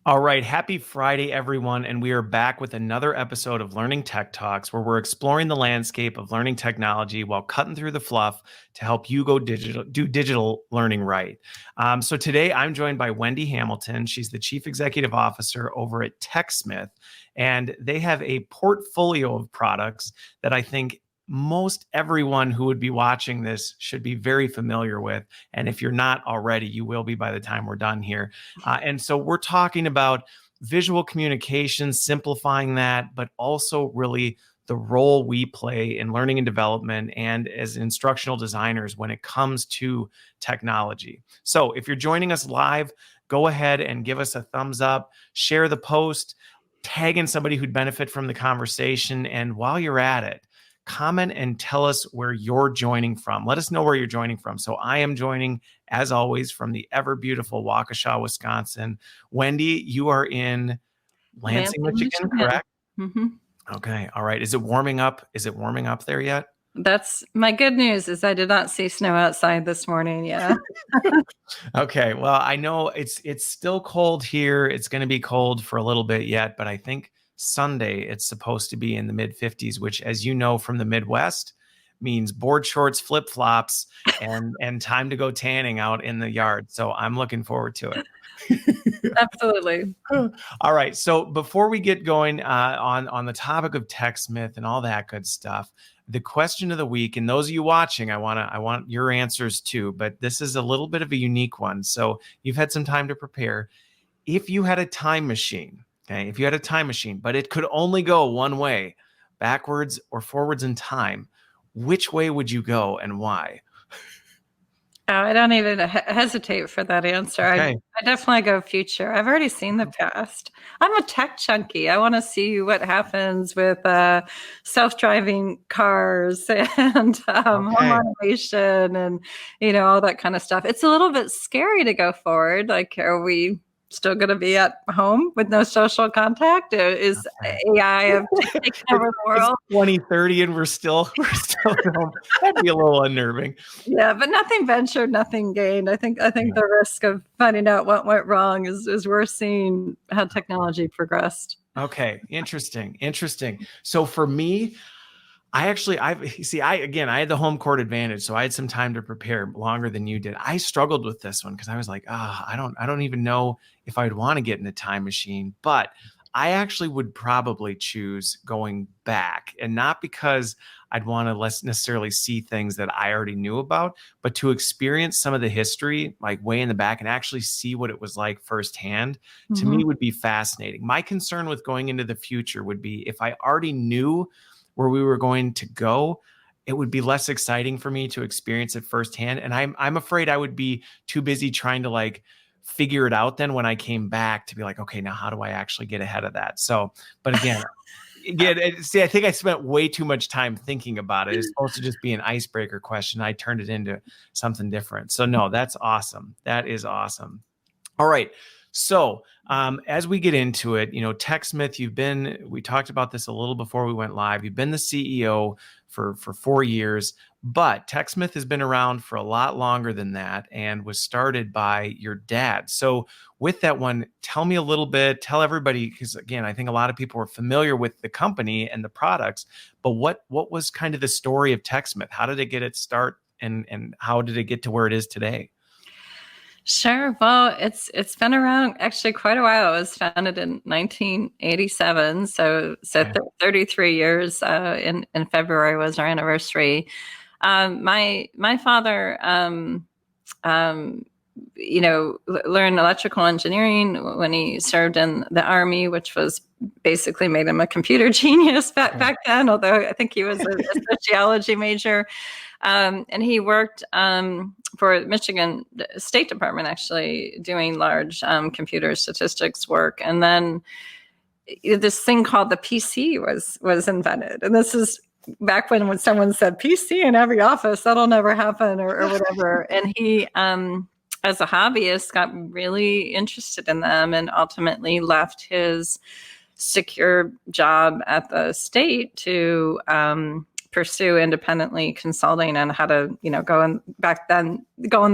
All right. Happy Friday, everyone. And we are back with another episode of Learning Tech Talks, where we're exploring the landscape of learning technology while cutting through the fluff to help you go digital, do digital learning right. So today I'm joined by Wendy Hamilton. She's the Chief Executive Officer over at TechSmith, and they have a portfolio of products that I think most everyone who would be watching this should be very familiar with. And if you're not already, you will be by the time we're done here. And so we're talking about visual communication, simplifying that, but also really the role we play in learning and development and as instructional designers when it comes to technology. So if you're joining us live, go ahead and give us a thumbs up, share the post, tag in somebody who'd benefit from the conversation. And while you're at it, comment and tell us where you're joining from. Let us know where you're joining from. So I am joining, as always, from the ever beautiful Waukesha, Wisconsin. Wendy, you are in Lansing, Michigan, correct? Mm-hmm. Okay. All right. Is it warming up? Is it warming up there yet? That's my good news is I did not see snow outside this morning. Yeah. Okay. Well, I know it's still cold here. It's going to be cold for a little bit yet, but I think Sunday it's supposed to be in the mid 50s, which, as you know, from the Midwest means board shorts, flip flops, and time to go tanning out in the yard. So I'm looking forward to it. Absolutely. All right. So before we get going on the topic of TechSmith and all that good stuff, the question of the week, and those of you watching, I want your answers too, but this is a little bit of a unique one. So you've had some time to prepare. If you had a time machine, okay, if you had a time machine, but it could only go one way, backwards or forwards in time, which way would you go and why? Oh, I don't even hesitate for that answer. Okay. I definitely go future. I've already seen the past. I'm a tech junkie. I want to see what happens with self-driving cars and home automation and, all that kind of stuff. It's a little bit scary to go forward. Like, are we still going to be at home with no social contact? Is AI taking over the world? It's 2030 and we're still at home. That'd be a little unnerving. Yeah, but nothing ventured, nothing gained. I think the risk of finding out what went wrong is we're seeing how technology progressed. Okay, interesting. So for me, I had the home court advantage, so I had some time to prepare longer than you did. I struggled with this one because I was like, I don't even know if I'd want to get in a time machine, but I actually would probably choose going back, and not because I'd want to less necessarily see things that I already knew about, but to experience some of the history, like way in the back, and actually see what it was like firsthand. To me, would be fascinating. My concern with going into the future would be if I already knew where we were going to go, it would be less exciting for me to experience it firsthand. And I'm afraid I would be too busy trying to figure it out then when I came back to be like, okay, now how do I actually get ahead of that? So, but again, I think I spent way too much time thinking about it. It's supposed to just be an icebreaker question. I turned it into something different. So no, that's awesome. That is awesome. All right. So as we get into it, TechSmith, we talked about this a little before we went live. You've been the CEO for 4 years, but TechSmith has been around for a lot longer than that and was started by your dad. So with that one, tell me a little bit, tell everybody, because again, I think a lot of people are familiar with the company and the products, but what was kind of the story of TechSmith? How did it get its start and how did it get to where it is today? Sure. Well, it's been around actually quite a while. It was founded in 1987, so 33 years. In February was our anniversary. My father, learned electrical engineering when he served in the Army, which was basically made him a computer genius back then. Although I think he was a sociology major. And he worked for the Michigan State Department, actually doing large computer statistics work. And then this thing called the PC was invented. And this is back when someone said PC in every office, that'll never happen or whatever. And he, as a hobbyist, got really interested in them and ultimately left his secure job at the state to pursue independently consulting on how to, go in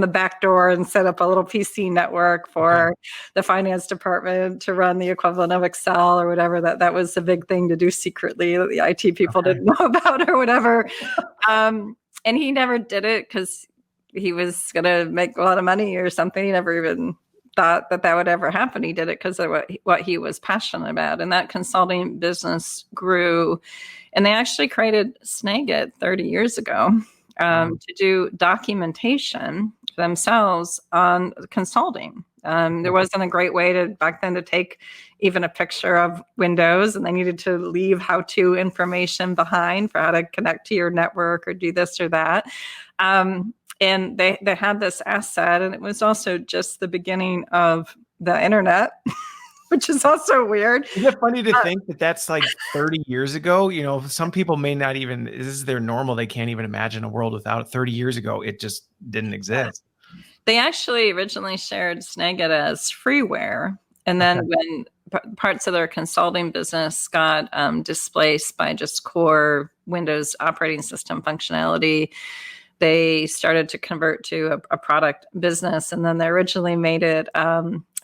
the back door and set up a little PC network for the finance department to run the equivalent of Excel or whatever. That was a big thing to do secretly that the IT people didn't know about or whatever. And he never did it because he was going to make a lot of money or something. He never even thought that would ever happen. He did it because of what he was passionate about. And that consulting business grew. And they actually created Snagit 30 years ago to do documentation themselves on consulting. There wasn't a great way back then to take even a picture of Windows, and they needed to leave how-to information behind for how to connect to your network or do this or that. And they had this asset, and it was also just the beginning of the internet, which is also weird. Isn't it funny to think that that's like 30 years ago? Some people may not even, this is their normal. They can't even imagine a world without it. 30 years ago, it just didn't exist. They actually originally shared Snagit as freeware. And then when parts of their consulting business got displaced by just core Windows operating system functionality, they started to convert to a product business. And then they originally made it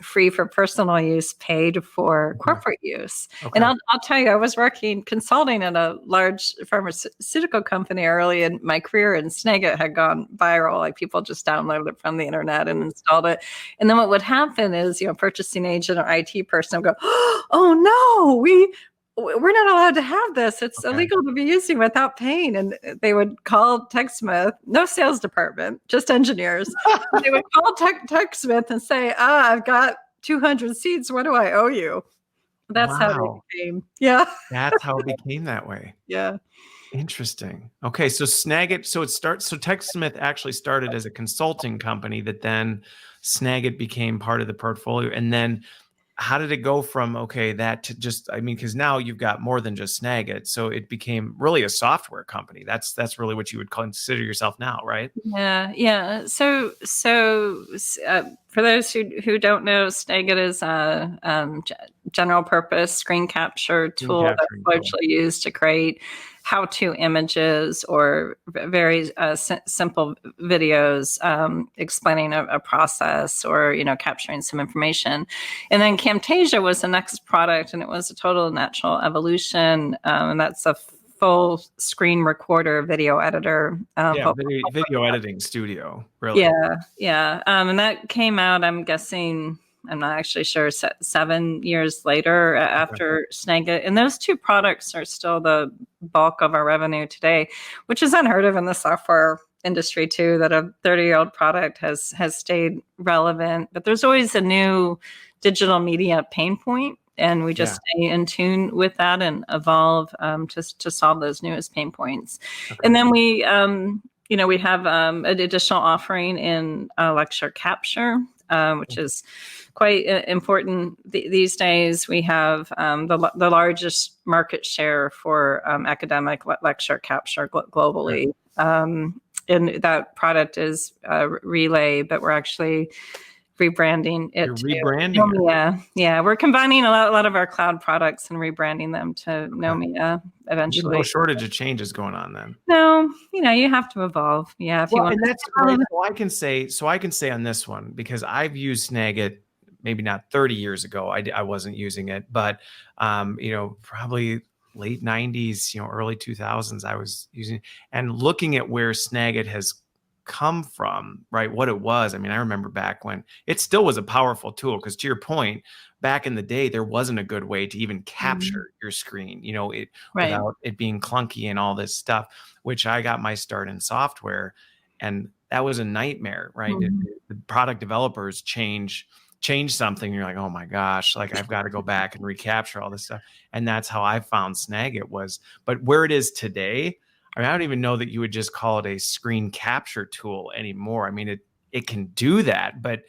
free for personal use, paid for corporate use. And I'll tell you, I was consulting in a large pharmaceutical company early in my career, and Snagit had gone viral. Like, people just downloaded it from the internet and installed it. And then what would happen is, purchasing agent or IT person would go, "Oh no, we're not allowed to have this. It's illegal to be using without paying." And they would call TechSmith, no sales department, just engineers. They would call TechSmith and say, "I've got 200 seats. What do I owe you?" That's how they became. Yeah. That's how it became that way. Yeah. Interesting. Okay. So Snagit, so TechSmith actually started as a consulting company that then Snagit became part of the portfolio. And then how did it go from, that to just, because now you've got more than just Snagit. So it became really a software company. That's really what you would consider yourself now, right? Yeah. Yeah. So for those who don't know, Snagit is a general purpose screen capture tool that's largely used to create how-to images or very simple videos explaining a process or, capturing some information. And then Camtasia was the next product, and it was a total natural evolution. And that's a full screen recorder video editor. Video editing studio, really. Yeah, yeah. And that came out, I'm guessing, I'm not actually sure, 7 years later after Snagit. And those two products are still the bulk of our revenue today, which is unheard of in the software industry too, that a 30-year-old product has stayed relevant. But there's always a new digital media pain point, and we just stay in tune with that and evolve to solve those newest pain points. And then we have an additional offering in lecture capture, which is quite important these days. We have the largest market share for academic lecture capture globally. And that product is Relay, but we're actually rebranding it. You're rebranding it. Yeah. We're combining a lot of our cloud products and rebranding them to Nomia eventually. There's no shortage of changes going on then. No, you have to evolve. Yeah. If you want. And that's right. So I can say on this one, because I've used Snagit maybe not 30 years ago. I wasn't using it, but probably late 90s, early 2000s, I was using it, and looking at where Snagit has come from, right? What it was. I remember back when it still was a powerful tool, because to your point, back in the day, there wasn't a good way to even capture your screen, without it being clunky and all this stuff, which I got my start in software, and that was a nightmare, right? The product developers change something, you're like, oh my gosh, like I've got to go back and recapture all this stuff. And that's how I found Snagit was. But where it is today, I don't even know that you would just call it a screen capture tool anymore. It can do that, but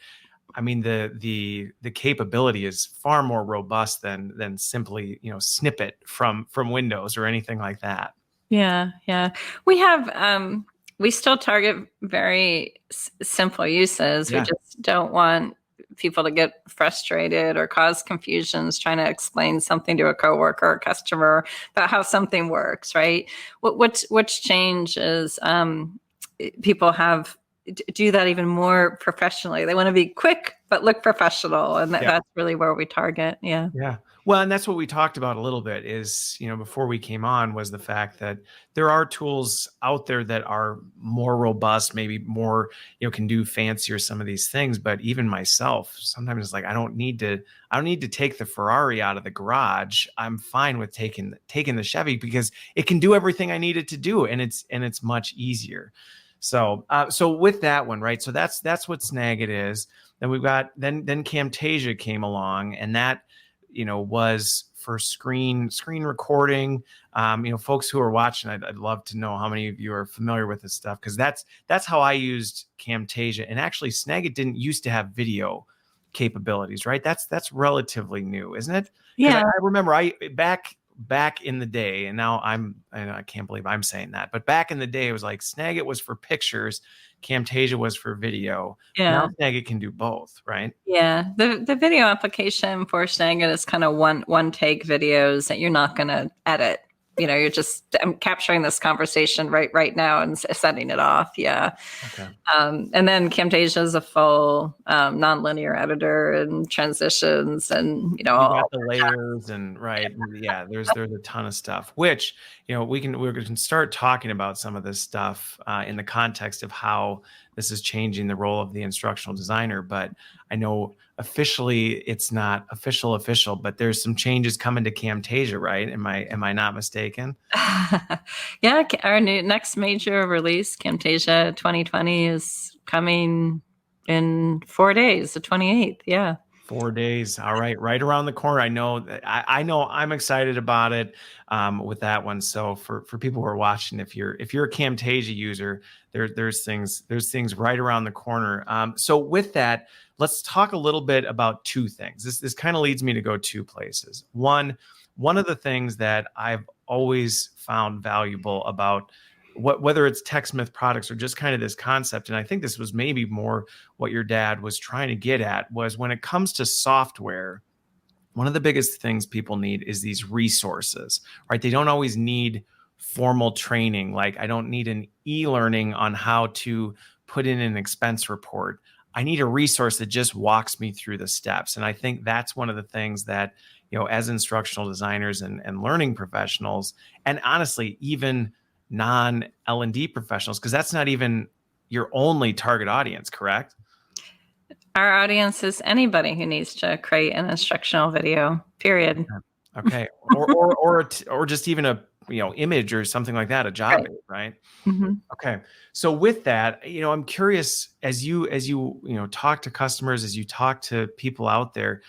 the capability is far more robust than simply, snippet from Windows or anything like that. Yeah. We have we still target very simple uses. We just don't want people to get frustrated or cause confusions trying to explain something to a coworker or customer about how something works, right? What's changed is people have do that even more professionally. They want to be quick but look professional, and that's really where we target. Yeah. Well, and that's what we talked about a little bit is, before we came on, was the fact that there are tools out there that are more robust, maybe more, can do fancier some of these things. But even myself, sometimes it's like, I don't need to take the Ferrari out of the garage. I'm fine with taking the Chevy because it can do everything I need it to do. And it's much easier. So with that one, right. So that's what Snagit is. Then we've got, then Camtasia came along, and that, was for screen recording. Folks who are watching, I'd love to know how many of you are familiar with this stuff, because that's how I used Camtasia. And actually, Snagit didn't used to have video capabilities, right? That's relatively new, isn't it? Yeah. I remember back in the day, and now I can't believe I'm saying that, but back in the day, it was like Snagit was for pictures, Camtasia was for video. Yeah. Now Snagit can do both, right? Yeah. The video application for Snagit is kind of one take videos that you're not going to edit. You're just capturing this conversation right now and setting it off. Yeah. Okay. And then Camtasia is a full nonlinear editor and transitions, and you got the layers and right. Yeah. There's a ton of stuff, which we can start talking about some of this stuff in the context of how this is changing the role of the instructional designer. But I know officially it's not official, but there's some changes coming to Camtasia, right? Am I not mistaken? Yeah, our next major release, Camtasia 2020, is coming in 4 days, the 28th. Yeah. 4 days. All right around the corner. I know I'm excited about it with that one. So for people who are watching, if you're a Camtasia user, there's things right around the corner. So with that, let's talk a little bit about two things. This kind of leads me to go two places. One of the things that I've always found valuable about whether it's TechSmith products or just kind of this concept, and I think this was maybe more what your dad was trying to get at, was when it comes to software, one of the biggest things people need is these resources, right? They don't always need formal training. Like, I don't need an e-learning on how to put in an expense report. I need a resource that just walks me through the steps. And I think that's one of the things that, as instructional designers and learning professionals, and honestly, even non-L&D professionals, because that's not even your only target audience, correct? Our audience is anybody who needs to create an instructional video, period. Okay. or just even a image or something like that, a job aid, right? Mm-hmm. Okay. So with that, I'm curious, as you talk to customers, as you talk to people out there,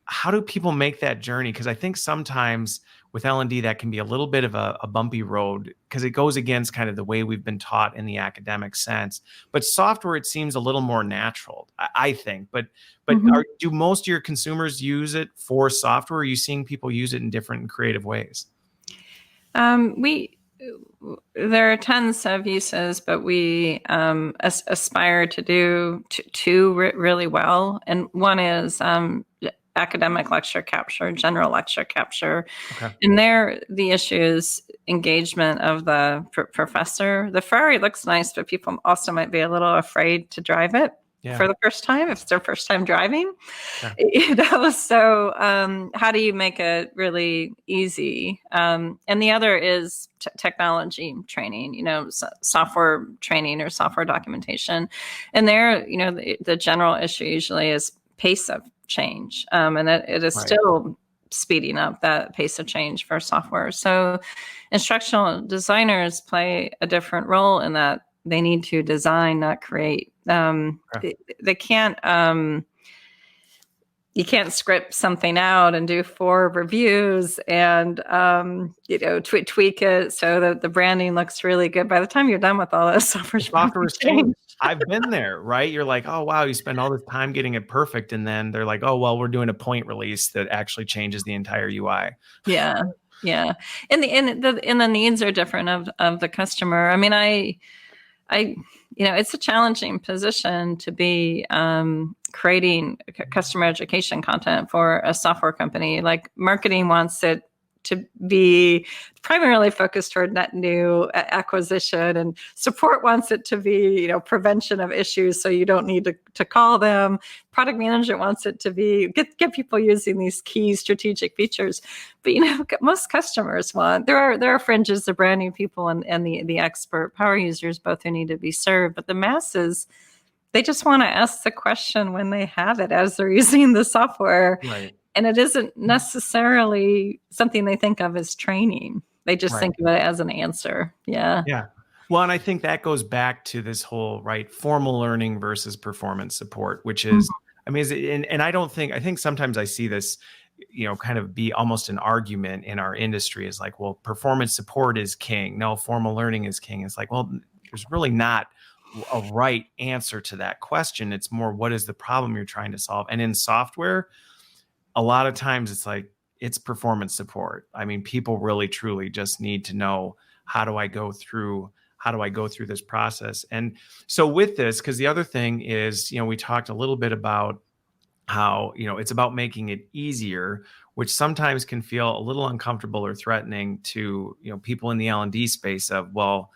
how do people make that journey? Because I think sometimes with L&D, that can be a little bit of a bumpy road, because it goes against kind of the way we've been taught in the academic sense. But software, it seems a little more natural, I think. But Mm-hmm. Do most of your consumers use it for software? Or are you seeing people use it in different and creative ways? There are tons of uses, but we aspire to do two really well. And one is academic lecture capture, general lecture capture. Okay. And there, the issue is engagement of the professor. The Ferrari looks nice, but people also might be a little afraid to drive it for the first time, if it's their first time driving. Yeah. So how do you make it really easy? And the other is technology training, software training or software documentation. And there, the general issue usually is pace of change. And it is still speeding up that pace of change for software. So instructional designers play a different role in that. They need to design, not create. They can't. You can't script something out and do 4 reviews and tweak it so that the branding looks really good. By the time you're done with all that, software's changed. I've been there, right? You're like, oh wow, you spend all this time getting it perfect, and then they're like, oh well, we're doing a point release that actually changes the entire UI. Yeah, and the needs are different of the customer. I mean, I, it's a challenging position to be creating customer education content for a software company. Like marketing wants it to be primarily focused toward net new acquisition, and support wants it to be, prevention of issues, so you don't need to call them. Product management wants it to be get people using these key strategic features. But most customers want, there are fringes, the brand new people and the expert power users, both who need to be served. But the masses, they just want to ask the question when they have it as they're using the software. Right. And it isn't necessarily something they think of as training. They just think of it as an answer. Yeah. Yeah. Well, and I think that goes back to this whole, formal learning versus performance support, which is, I mean, and I think sometimes I see this, kind of be almost an argument in our industry is like, well, performance support is king. No, formal learning is king. It's like, well, there's really not a right answer to that question. It's more, what is the problem you're trying to solve? And in software, a lot of times it's performance support. I mean, people really truly just need to know, how do I go through this process? And so with this, because the other thing is, we talked a little bit about how, it's about making it easier, which sometimes can feel a little uncomfortable or threatening to, people in the L&D space of, well,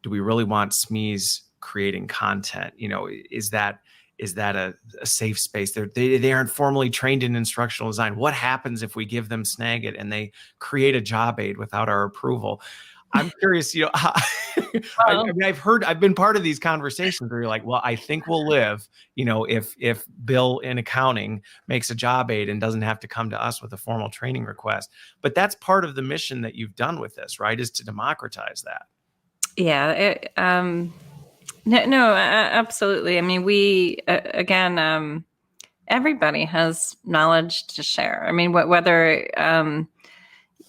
do we really want SMEs creating content? Is that a safe space? They aren't formally trained in instructional design. What happens if we give them Snagit and they create a job aid without our approval? I'm curious, I've been part of these conversations where you're like, well, I think we'll live, if Bill in accounting makes a job aid and doesn't have to come to us with a formal training request. But that's part of the mission that you've done with this, right? Is to democratize that. Yeah. No, absolutely. I mean, we, again, everybody has knowledge to share. I mean, whether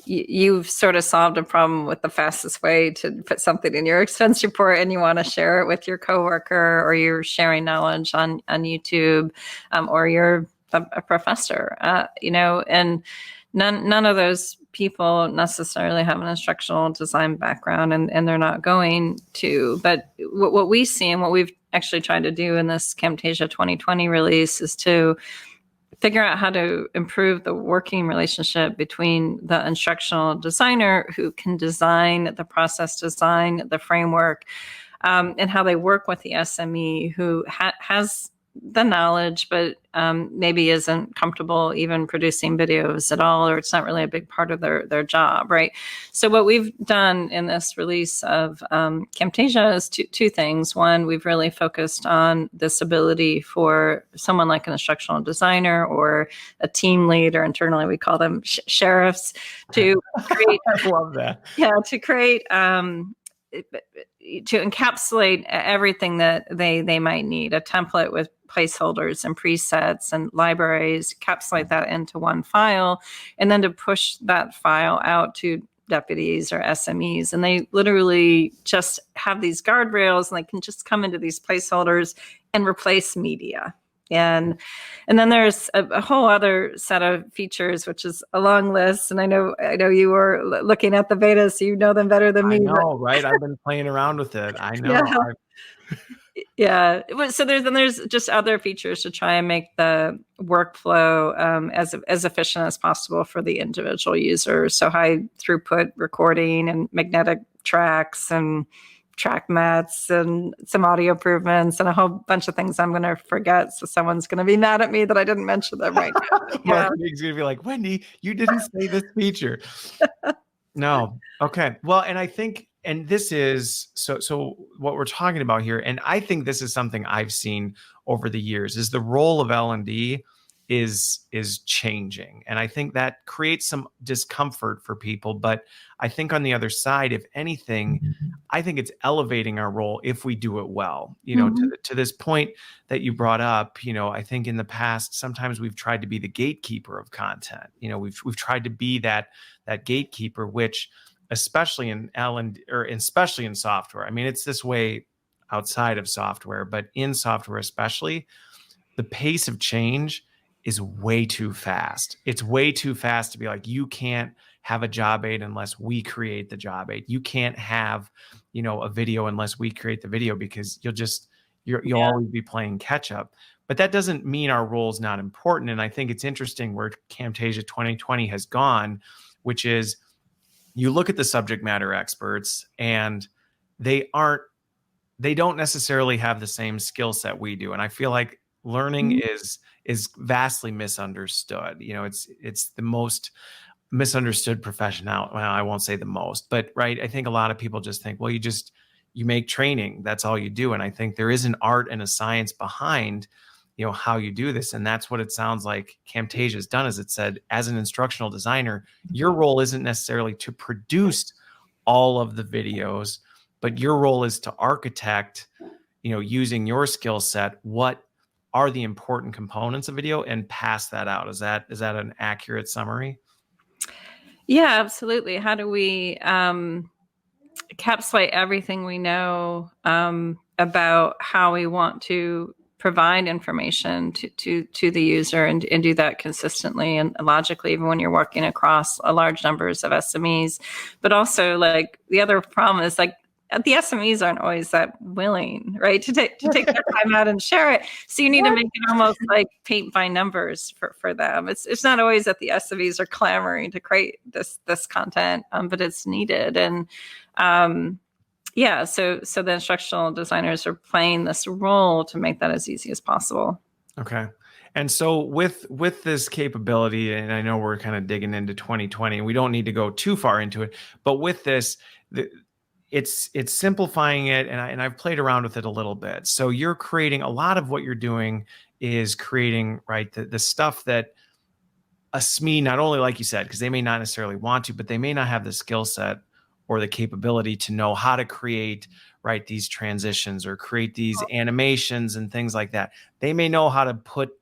you've sort of solved a problem with the fastest way to put something in your expense report and you want to share it with your coworker, or you're sharing knowledge on YouTube, or you're a professor, and none of those people necessarily have an instructional design background, and they're not going to. But what we see and what we've actually tried to do in this Camtasia 2020 release is to figure out how to improve the working relationship between the instructional designer, who can design the process, design the framework, and how they work with the SME, who has the knowledge, but maybe isn't comfortable even producing videos at all, or it's not really a big part of their job, right? So what we've done in this release of Camtasia is two things. One, we've really focused on this ability for someone like an instructional designer or a team lead, or internally we call them sheriffs, to create. I love that. Yeah, to create. To encapsulate everything that they might need, a template with placeholders and presets and libraries, encapsulate that into one file, and then to push that file out to deputies or SMEs. And they literally just have these guardrails, and they can just come into these placeholders and replace media. And then there's a whole other set of features, which is a long list. And I know you were looking at the beta, so you know them better than me. I know, right? I've been playing around with it. I know. Yeah. So there's just other features to try and make the workflow as efficient as possible for the individual user. So high throughput recording and magnetic tracks and track mats and some audio improvements and a whole bunch of things I'm going to forget. So someone's going to be mad at me that I didn't mention them right now. Marketing's going to be like, Wendy, you didn't say this feature. No. Okay. Well, and I think, and this is, so what we're talking about here, and I think this is something I've seen over the years, is the role of L&D is changing. And I think that creates some discomfort for people. But I think on the other side, if anything, I think it's elevating our role if we do it well. To this point that you brought up, I think in the past, sometimes we've tried to be the gatekeeper of content. We've tried to be that gatekeeper, which especially in especially in software. I mean, it's this way outside of software, but in software especially, the pace of change is way too fast. It's way too fast to be like, you can't have a job aid unless we create the job aid. You can't have a video unless we create the video, because you'll always be playing catch up. But that doesn't mean our role is not important. And I think it's interesting where Camtasia 2020 has gone, which is you look at the subject matter experts and they don't necessarily have the same skill set we do. And I feel like learning is vastly misunderstood. It's the most misunderstood profession out. Well, I won't say the most, but right. I think a lot of people just think, well, you make training, that's all you do. And I think there is an art and a science behind, how you do this. And that's what it sounds like Camtasia has done, is it said, as an instructional designer, your role isn't necessarily to produce all of the videos, but your role is to architect, using your skill set, what are the important components of video, and pass that out. Is that an accurate summary? Yeah, absolutely. How do we encapsulate everything we know about how we want to provide information to the user, and do that consistently and logically, even when you're working across a large numbers of SMEs. But also, like, the other problem is, like, the SMEs aren't always that willing, right, to take their time out and share it. So you need to make it almost like paint by numbers for them. It's not always that the SMEs are clamoring to create this content, but it's needed. And so the instructional designers are playing this role to make that as easy as possible. Okay. And so with this capability, and I know we're kind of digging into 2020, and we don't need to go too far into it, but with this, it's simplifying it, and I've played around with it a little bit. So you're creating, a lot of what you're doing is creating, right, the stuff that a SME, not only, like you said, because they may not necessarily want to, but they may not have the skill set or the capability to know how to create, right, these transitions or create these animations and things like that. They may know how to put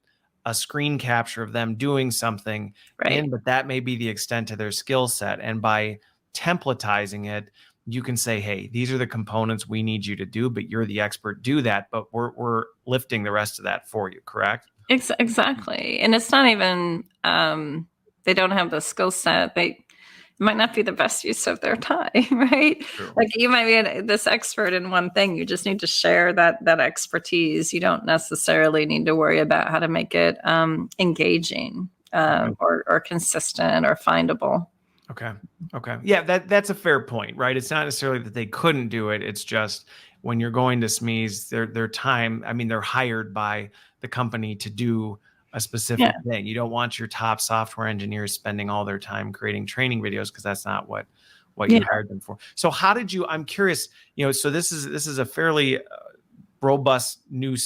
a screen capture of them doing something in, but that may be the extent to their skill set. And by templatizing it, you can say, hey, these are the components we need you to do, but you're the expert, do that. But we're lifting the rest of that for you, correct? Exactly. And it's not even, they don't have the skill set. It might not be the best use of their time, right? True. Like, you might be this expert in one thing. You just need to share that expertise. You don't necessarily need to worry about how to make it engaging or consistent or findable. Okay. Yeah, that's a fair point, right? It's not necessarily that they couldn't do it. It's just when you're going to SMEs, their time, I mean, they're hired by the company to do a specific thing. You don't want your top software engineers spending all their time creating training videos, because that's not what you hired them for. So how did you, I'm curious, so this is a fairly robust new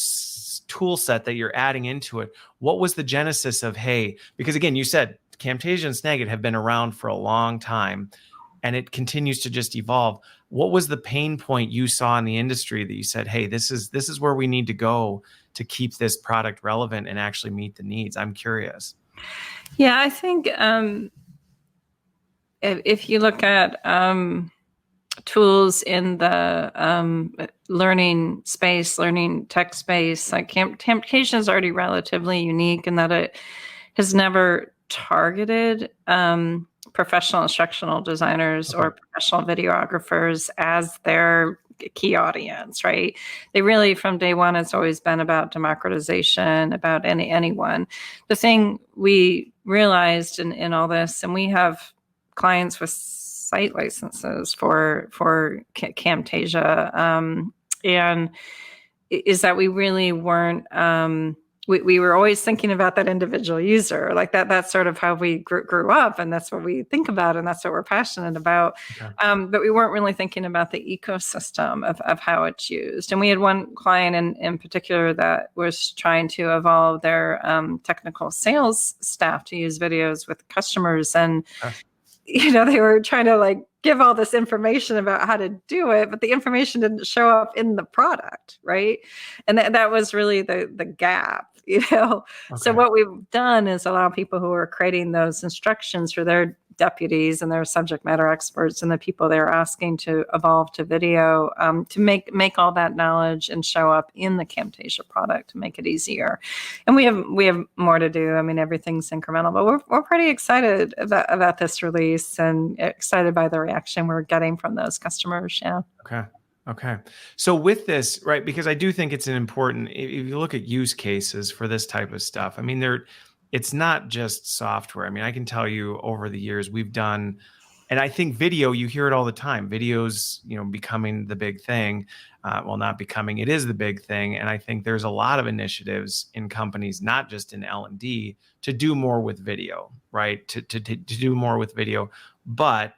tool set that you're adding into it. What was the genesis of, hey, because again, you said Camtasia and Snagit have been around for a long time, and it continues to just evolve. What was the pain point you saw in the industry that you said, hey, this is where we need to go to keep this product relevant and actually meet the needs? I'm curious. Yeah, I think if you look at tools in the learning space, learning tech space, like Camtasia is already relatively unique in that it has never targeted professional instructional designers or professional videographers as their key audience, right? They really, from day one, it's always been about democratization, about anyone. The thing we realized in all this, and we have clients with site licenses for Camtasia, and is that we really weren't we were always thinking about that individual user, like that's sort of how we grew up, and that's what we think about, and that's what we're passionate about. Okay. But we weren't really thinking about the ecosystem of how it's used. And we had one client in particular that was trying to evolve their technical sales staff to use videos with customers, and they were trying to like give all this information about how to do it, but the information didn't show up in the product, right? And that was really the gap. Okay. So what we've done is allow people who are creating those instructions for their deputies and their subject matter experts and the people they're asking to evolve to video, to make all that knowledge and show up in the Camtasia product to make it easier. And we have more to do. I mean, everything's incremental, but we're pretty excited about this release and excited by the reaction we're getting from those customers. Yeah. Okay. So with this, right, because I do think it's an important, if you look at use cases for this type of stuff, I mean, it's not just software. I mean, I can tell you over the years we've done, and I think video, you hear it all the time. Video's, becoming the big thing. Well, not becoming, it is the big thing. And I think there's a lot of initiatives in companies, not just in L&D, to do more with video, right? To do more with video. But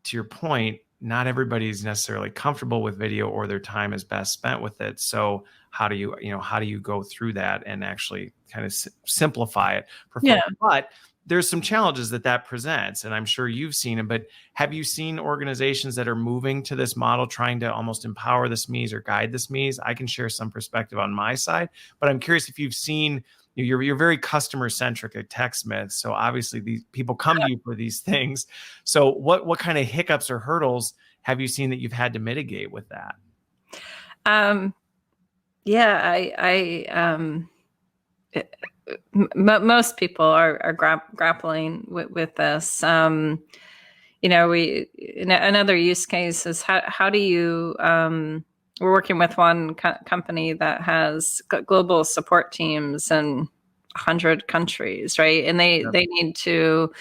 to your point, not everybody's necessarily comfortable with video or their time is best spent with it. So how do you go through that and actually kind of simplify it for folks? But there's some challenges that presents, and I'm sure you've seen them, but have you seen organizations that are moving to this model, trying to almost empower the SMEs or guide the SMEs? I can share some perspective on my side, but I'm curious if you've seen, you're very customer centric at TechSmith. So obviously these people come to you for these things. So what kind of hiccups or hurdles have you seen that you've had to mitigate with that? Most people are grappling with this. Another use case is how do you, we're working with one company that has global support teams in 100 countries, right? And they need to,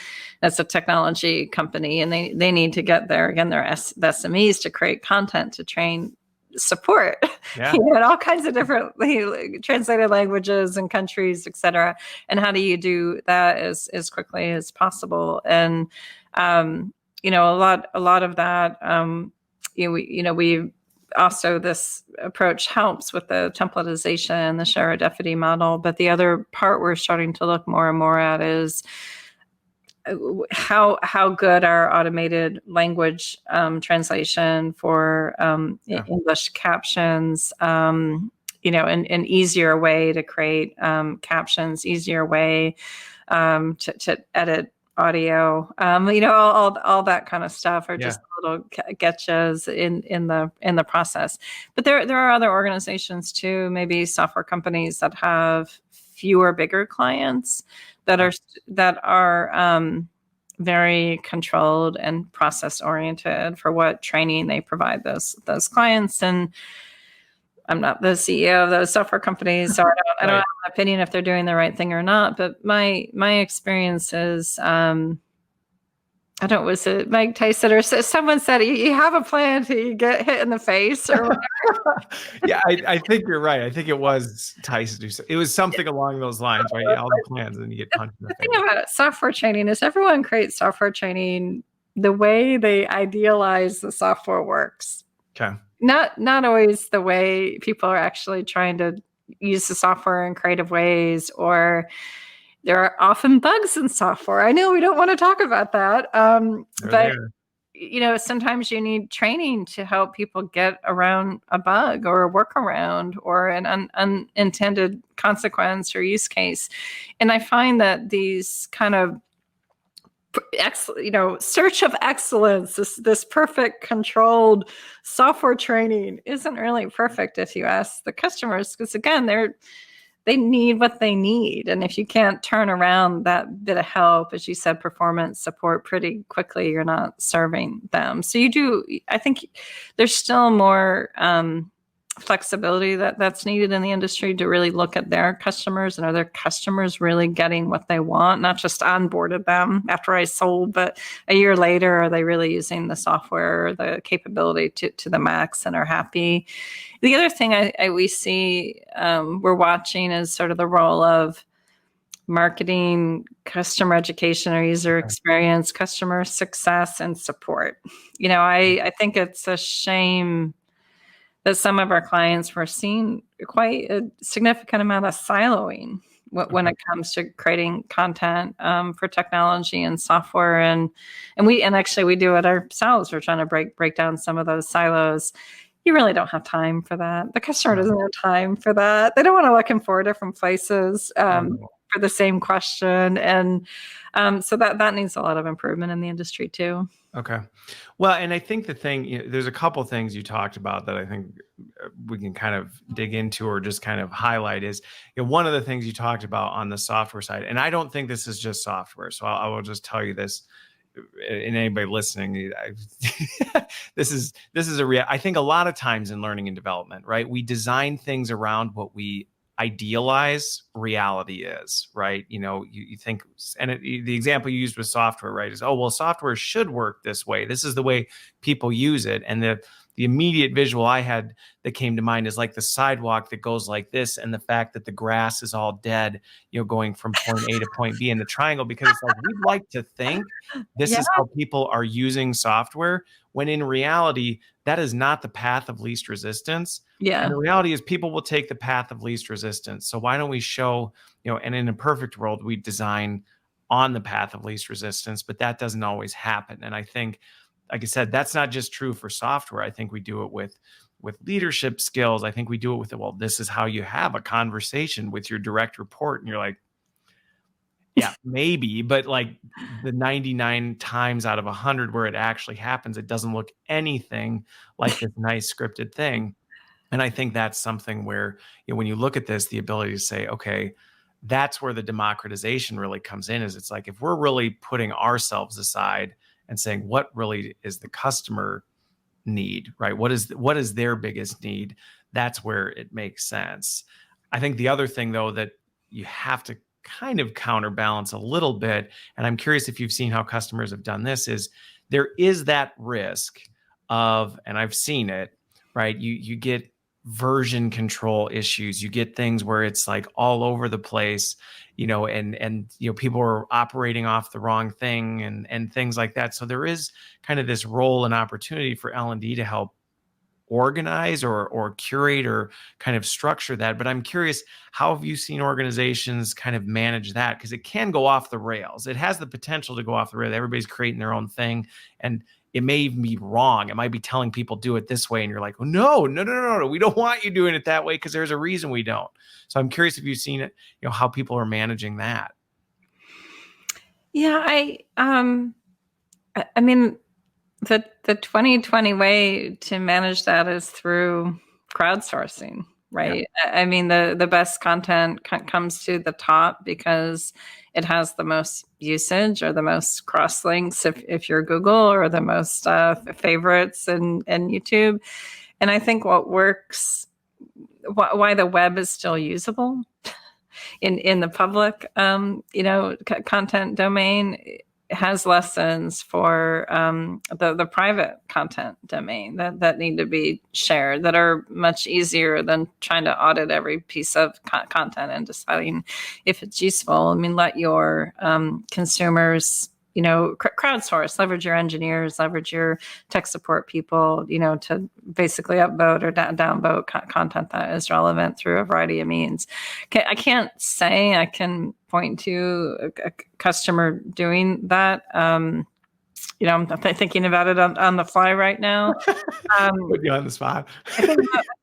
that's a technology company, and they need to get their SMEs to create content to train support, in all kinds of different translated languages and countries, et cetera. And how do you do that as quickly as possible? And, a lot of that, we also, this approach helps with the templatization, the share deputy model. But the other part we're starting to look more and more at is how good are automated language translation for English captions, an easier way to create captions, easier way to edit audio, all that kind of stuff are just little getchas in the process. But there are other organizations too, maybe software companies that have fewer bigger clients that are very controlled and process oriented for what training they provide those clients. And I'm not the CEO of those software companies, so I don't have an opinion if they're doing the right thing or not. But my experience is, was it Mike Tyson or someone said you have a plan till you get hit in the face or whatever. Yeah, I think you're right. I think it was Tyson. It was something along those lines, right? All the plans, and you get punched in the face. The thing about software training is everyone creates software training the way they idealize the software works. Okay. Not always the way people are actually trying to use the software in creative ways, or there are often bugs in software. I know we don't want to talk about that, but sometimes you need training to help people get around a bug or a workaround or an unintended consequence or use case. And I find that these kind of search of excellence, this perfect controlled software training isn't really perfect if you ask the customers, because again, they need what they need. And if you can't turn around that bit of help, as you said, performance support pretty quickly, you're not serving them. So I think there's still more flexibility that's needed in the industry to really look at their customers, and are their customers really getting what they want, not just onboarded them after I sold, but a year later, are they really using the software or the capability to the max and are happy? The other thing we see, we're watching, is sort of the role of marketing, customer education or user experience, customer success, and support. I think it's a shame that some of our clients were seeing quite a significant amount of siloing when it comes to creating content for technology and software, and actually we do it ourselves. We're trying to break down some of those silos. You really don't have time for that. The customer doesn't have time for that. They don't want to look in 4 different places. for the same question. And so that needs a lot of improvement in the industry too. Okay. Well, and I think the thing, there's a couple things you talked about that I think we can kind of dig into or just kind of highlight is, one of the things you talked about on the software side, and I don't think this is just software. So I will just tell you this, and anybody listening, this is I think a lot of times in learning and development, right? We design things around what we idealize reality is, right? You think, and the example you used with software, right, is, oh, well, software should work this way. This is the way people use it. And the immediate visual I had that came to mind is like the sidewalk that goes like this, and the fact that the grass is all dead, going from point A to point B in the triangle, because it's like, we'd like to think this is how people are using software, when in reality, that is not the path of least resistance. Yeah. And the reality is people will take the path of least resistance. So why don't we show, and in a perfect world, we design on the path of least resistance, but that doesn't always happen. And I think, like I said, that's not just true for software. I think we do it with leadership skills. I think we do it with, well, this is how you have a conversation with your direct report. And you're like, yeah, maybe, but like the 99 times out of 100 where it actually happens, it doesn't look anything like this nice scripted thing. And I think that's something where, when you look at this, the ability to say, okay, that's where the democratization really comes in, is it's like, if we're really putting ourselves aside and saying, what really is the customer need, right? What is their biggest need? That's where it makes sense. I think the other thing, though, that you have to kind of counterbalance a little bit, and I'm curious if you've seen how customers have done this, is there is that risk of, and I've seen it, right? You get version control issues. You get things where it's like all over the place, and people are operating off the wrong thing and things like that. So there is kind of this role and opportunity for L&D to help organize or curate or kind of structure that. But I'm curious, how have you seen organizations kind of manage that? Because it can go off the rails. It has the potential to go off the rails. Everybody's creating their own thing, and it may even be wrong. It might be telling people do it this way, and you're like, oh, no, we don't want you doing it that way, because there's a reason we don't. So I'm curious if you've seen it, how people are managing that. Yeah, I mean, the 2020 way to manage that is through crowdsourcing, right? Yeah. I mean, the best content comes to the top because it has the most usage or the most cross links if you're Google, or the most favorites and YouTube. And I think what works, why the web is still usable in the public, content domain, has lessons for the private content domain that need to be shared, that are much easier than trying to audit every piece of content and deciding if it's useful. I mean, let your consumers, crowdsource, leverage your engineers, leverage your tech support people, to basically upvote or downvote content that is relevant through a variety of means. I can't say I can point to a customer doing that. I'm thinking about it on the fly right now. Put you on the spot. I think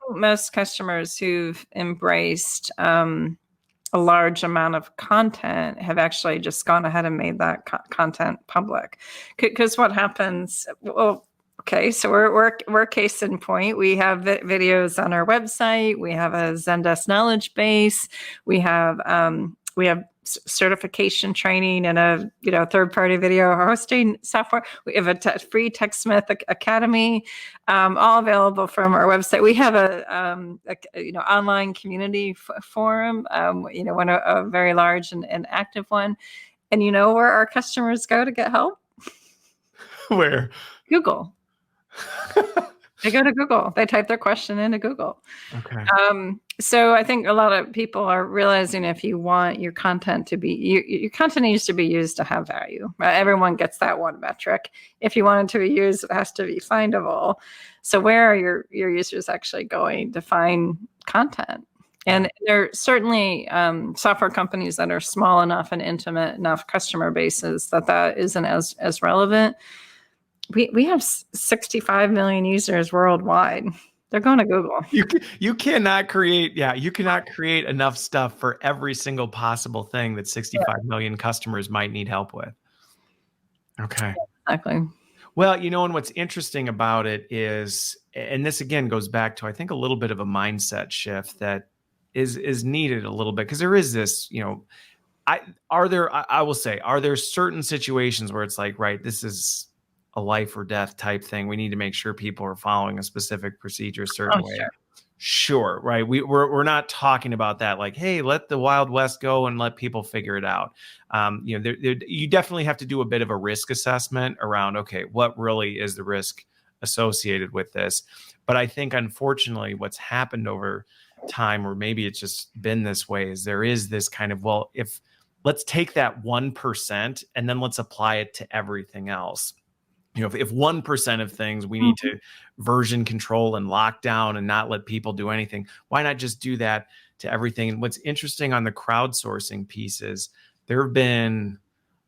most customers who've embraced a large amount of content have actually just gone ahead and made that content public. Because what happens? Well, okay, so we're case in point. We have videos on our website. We have a Zendesk knowledge base. We have certification training and a third-party video hosting software. We have a free TechSmith Academy, all available from our website. We have a online community forum, a very large and active one. And where our customers go to get help? Where? Google. They go to Google. They type their question into Google. Okay. So I think a lot of people are realizing, if you want your content to be, your content needs to be used to have value. Right? Everyone gets that one metric. If you want it to be used, it has to be findable. So where are your users actually going to find content? And there are certainly software companies that are small enough and intimate enough customer bases that isn't as relevant. We have 65 million users worldwide. They're going to Google. You cannot create, you cannot create enough stuff for every single possible thing that 65 million customers might need help with. Okay. Exactly. Well, and what's interesting about it is, and this again goes back to, I think, a little bit of a mindset shift that is needed a little bit, because there is this, I will say, are there certain situations where it's like, right, this is a life or death type thing. We need to make sure people are following a specific procedure a certain way. Sure, right. We're not talking about that. Like, hey, let the Wild West go and let people figure it out. You definitely have to do a bit of a risk assessment around, okay, what really is the risk associated with this? But I think, unfortunately, what's happened over time, or maybe it's just been this way, is there is this kind of, well, if let's take that 1% and then let's apply it to everything else. If 1% of things we need to version control and lock down and not let people do anything, why not just do that to everything? And what's interesting on the crowdsourcing piece is there have been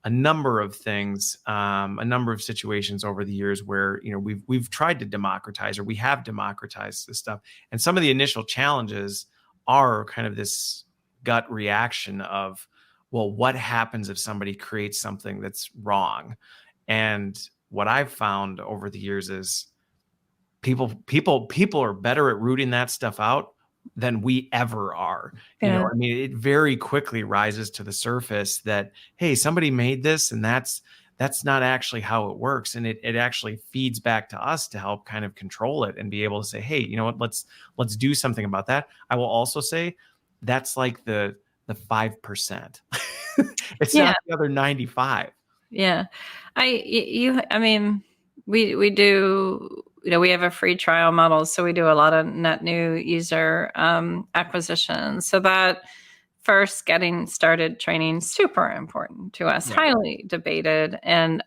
a number of things, a number of situations over the years where, we've tried to democratize, or we have democratized this stuff. And some of the initial challenges are kind of this gut reaction of, well, what happens if somebody creates something that's wrong? And what I've found over the years is people are better at rooting that stuff out than we ever are. It very quickly rises to the surface that, hey, somebody made this, and that's not actually how it works. And it actually feeds back to us to help kind of control it and be able to say, hey, you know what, let's do something about that. I will also say that's like the 5%. It's not the other 95. Yeah. We do, we have a free trial model. So we do a lot of net new user acquisition. So that first getting started training, super important to us, highly debated, and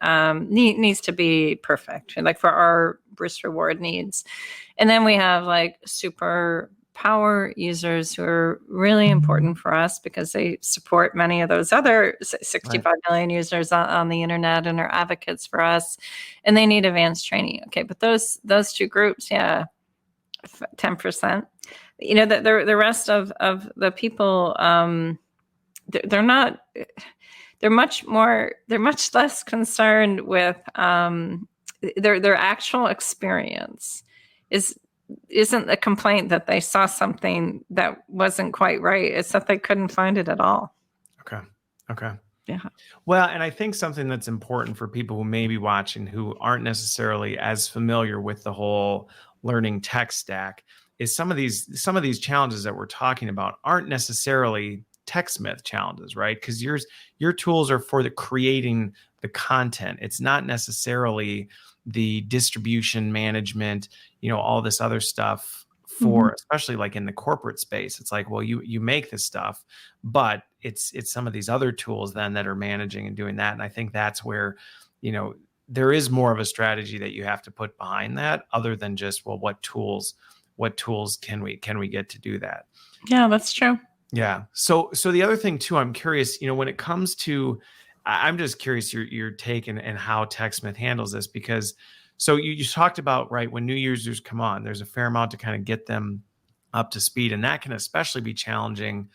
needs to be perfect, like for our risk reward needs. And then we have like super power users who are really important for us because they support many of those other 65 million users on the internet and are advocates for us, and they need advanced training. Okay, but those two groups, 10%. The rest of the people, they're not. They're much less concerned with their actual experience. Isn't the complaint that they saw something that wasn't quite right. It's that they couldn't find it at all. Okay. Yeah. Well, and I think something that's important for people who may be watching who aren't necessarily as familiar with the whole learning tech stack is some of these challenges that we're talking about aren't necessarily TechSmith challenges, right? Because your tools are for the creating the content. It's not necessarily the distribution management, all this other stuff for, especially like in the corporate space. It's like, well, you make this stuff, but it's some of these other tools then that are managing and doing that. And I think that's where, there is more of a strategy that you have to put behind that, other than just, well, what tools can we get to do that? Yeah, that's true. Yeah. So the other thing too, I'm curious, when it comes to, I'm just curious your take and how TechSmith handles this, because so you talked about, right, when new users come on, there's a fair amount to kind of get them up to speed. And that can especially be challenging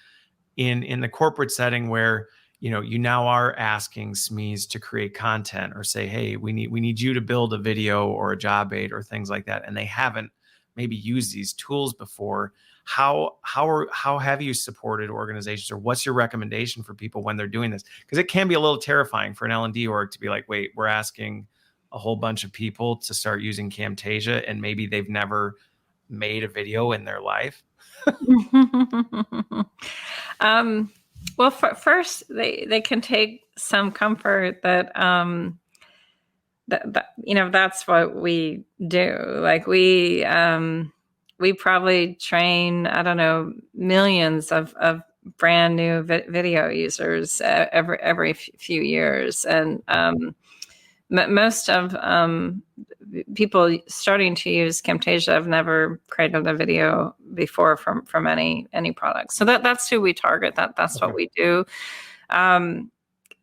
in the corporate setting where, you now are asking SMEs to create content or say, hey, we need you to build a video or a job aid or things like that. And they haven't maybe used these tools before. How have you supported organizations, or what's your recommendation for people when they're doing this? Because it can be a little terrifying for an L&D org to be like, wait, we're asking a whole bunch of people to start using Camtasia, and maybe they've never made a video in their life. Well, first, they can take some comfort that that's what we do. Like we probably train, I don't know, millions of brand new video users every few years, and most of people starting to use Camtasia have never created a video before from any product. So that's who we target. That's what we do.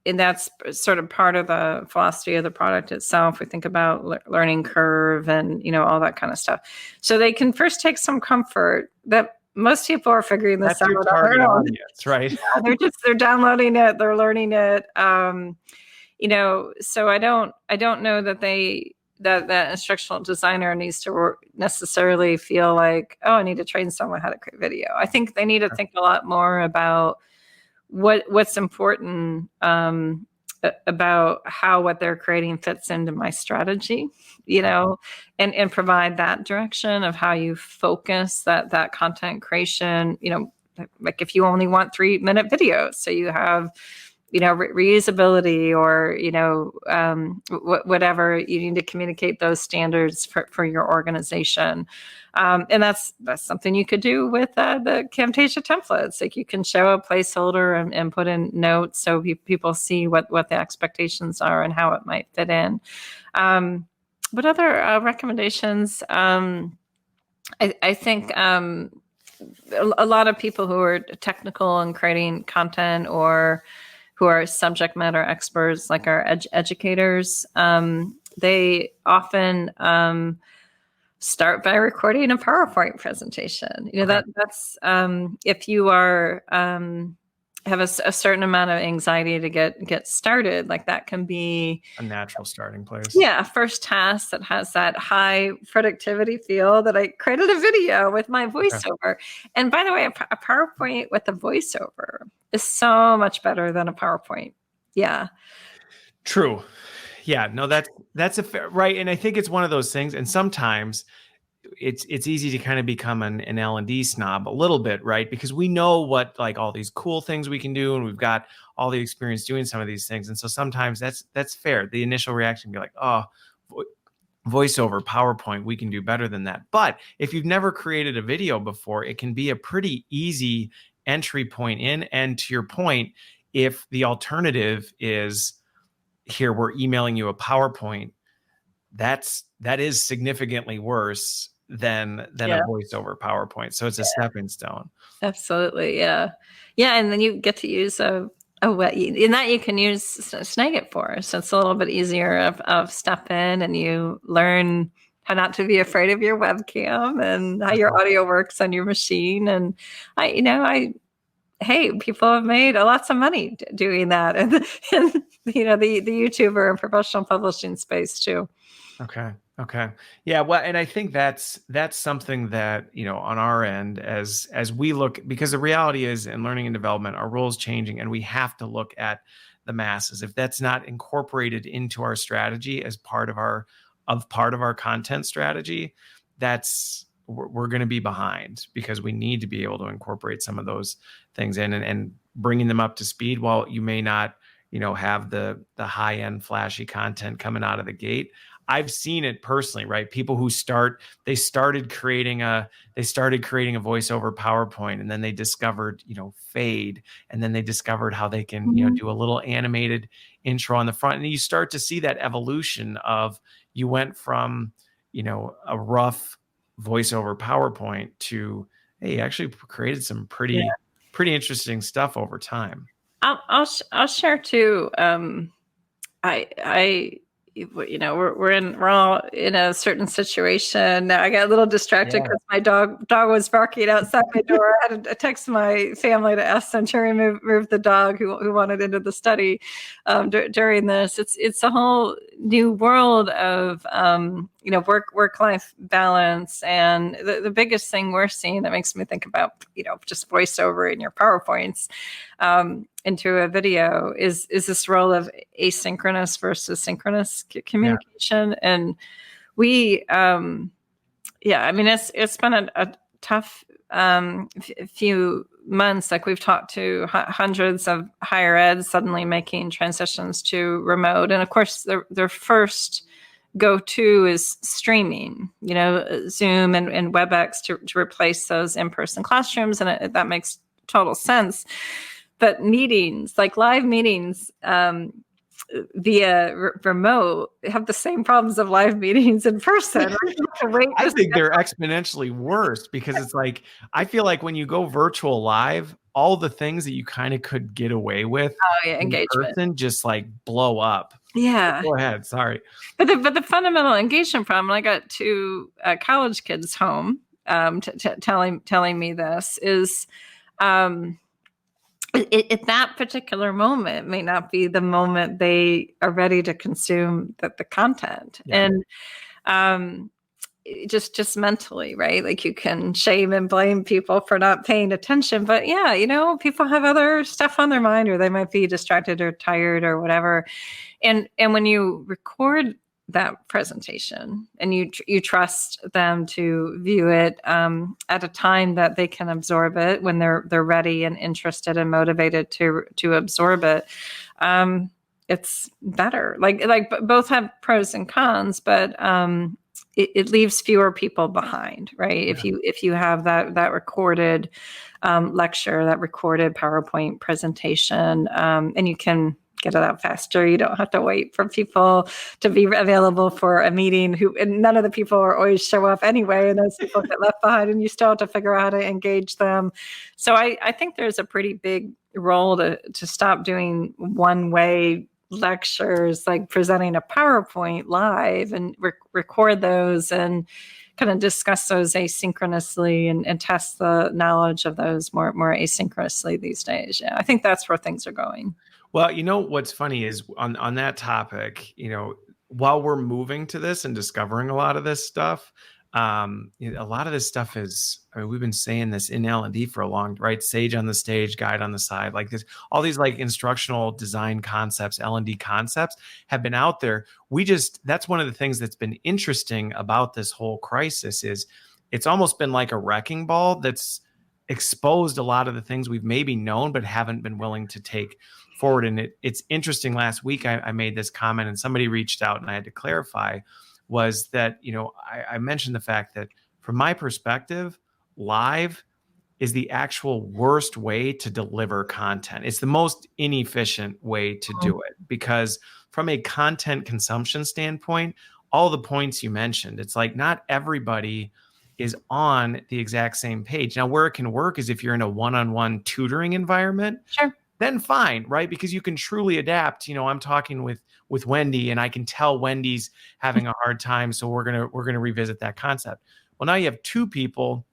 that's sort of part of the philosophy of the product itself. We think about learning curve and, all that kind of stuff. So they can first take some comfort that most people are figuring this out That's your on target their own. audience, right? Yeah, they're downloading it, they're learning it. So I don't know that that instructional designer needs to necessarily feel like, oh, I need to train someone how to create video. I think they need to think a lot more about what's important about how what they're creating fits into my strategy, and provide that direction of how you focus that content creation, like if you only want 3-minute videos, so you have reusability or whatever you need to communicate those standards for your organization, and that's something you could do with the Camtasia templates. Like you can show a placeholder and put in notes so people see what the expectations are and how it might fit in. What other recommendations? I think a lot of people who are technical and creating content or who are subject matter experts, like our educators, they often start by recording a PowerPoint presentation. That's if you are have a certain amount of anxiety to get started, like that can be a natural starting place. Yeah, first task that has that high productivity feel that I created a video with my voiceover. Okay. And by the way, a PowerPoint with a voiceover is so much better than a PowerPoint. Yeah. True. Yeah, no, that's a fair, right. And I think it's one of those things. And sometimes it's easy to kind of become an L&D snob a little bit, right? Because we know what like all these cool things we can do, and we've got all the experience doing some of these things. And so sometimes that's fair. The initial reaction be like, oh, voiceover, PowerPoint, we can do better than that. But if you've never created a video before, it can be a pretty easy entry point in. And to your point, if the alternative is here, we're emailing you a PowerPoint, that is significantly worse than a voiceover PowerPoint. So it's a stepping stone. Absolutely. Yeah. Yeah. And then you get to use in that you can use Snagit for. So it's a little bit easier of step in, and you learn how not to be afraid of your webcam and how your audio works on your machine. And hey, people have made lots of money doing that, and the YouTuber and professional publishing space too. Okay. Yeah. Well, and I think that's something that, on our end, as we look, because the reality is in learning and development, our role is changing, and we have to look at the masses. If that's not incorporated into our strategy as part of our content strategy, we're going to be behind, because we need to be able to incorporate some of those things in and bringing them up to speed. While you may not, have the high end flashy content coming out of the gate, I've seen it personally, right? People who started creating a voiceover PowerPoint, and then they discovered, fade. And then they discovered how they can, do a little animated intro on the front. And you start to see that evolution of, you went from, a rough voiceover PowerPoint to, hey, actually created some pretty interesting stuff over time. I'll share too. We're all in a certain situation. I got a little distracted because my dog was barking outside my door. I had to text my family to ask them to remove the dog who wanted into the study during this. It's a whole new world of work-life balance, and the biggest thing we're seeing that makes me think about just voiceover in your PowerPoints into a video is this role of asynchronous versus synchronous communication. And we it's been a tough few months. Like, we've talked to hundreds of higher ed suddenly making transitions to remote, and of course their first go-to is streaming, Zoom and WebEx to replace those in-person classrooms, and that makes total sense. But meetings, like live meetings via remote, have the same problems of live meetings in person. I think they're exponentially worse, because it's like, I feel like when you go virtual live, all the things that you kind of could get away with Oh yeah, in engagement. person just like blow up. Yeah. Go ahead. Sorry. But the fundamental engagement problem, I got two college kids home telling me this is at that particular moment may not be the moment they are ready to consume the content. Yeah. And just mentally, right? Like you can shame and blame people for not paying attention, but yeah, people have other stuff on their mind, or they might be distracted or tired or whatever. And when you record that presentation and you trust them to view it at a time that they can absorb it when they're ready and interested and motivated to absorb it, it's better. Like both have pros and cons, but it leaves fewer people behind, right? Yeah. If you have that recorded lecture, that recorded PowerPoint presentation, and you can get it out faster. You don't have to wait for people to be available for a meeting and none of the people are always show up anyway, and those people get left behind, and you still have to figure out how to engage them. So I think there's a pretty big role to stop doing one-way lectures, like presenting a PowerPoint live, and record those and kind of discuss those asynchronously and test the knowledge of those more asynchronously these days. Yeah, I think that's where things are going. Well, what's funny is on that topic, while we're moving to this and discovering a lot of this stuff, a lot of this stuff is, we've been saying this in L&D for a long, right? Sage on the stage, guide on the side, like this, all these like instructional design concepts, L&D concepts have been out there. That's one of the things that's been interesting about this whole crisis is it's almost been like a wrecking ball that's exposed a lot of the things we've maybe known, but haven't been willing to take forward. And it's interesting. Last week, I made this comment and somebody reached out and I had to clarify was that, I mentioned the fact that from my perspective, live is the actual worst way to deliver content. It's the most inefficient way to do it because from a content consumption standpoint, all the points you mentioned, it's like not everybody is on the exact same page. Now, where it can work is if you're in a one-on-one tutoring environment, Sure. then fine, right? Because you can truly adapt. I'm talking with Wendy and I can tell Wendy's having a hard time. So we're going to revisit that concept. Well, now you have two people,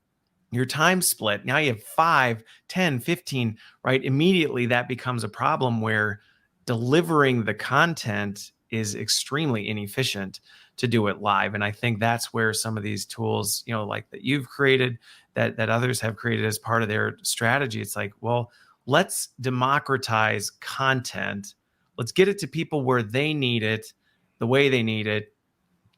your time split. Now you have 5, 10, 15, right? Immediately that becomes a problem where delivering the content is extremely inefficient to do it live. And I think that's where some of these tools, like that you've created, that others have created as part of their strategy. It's like, well, let's democratize content. Let's get it to people where they need it, the way they need it,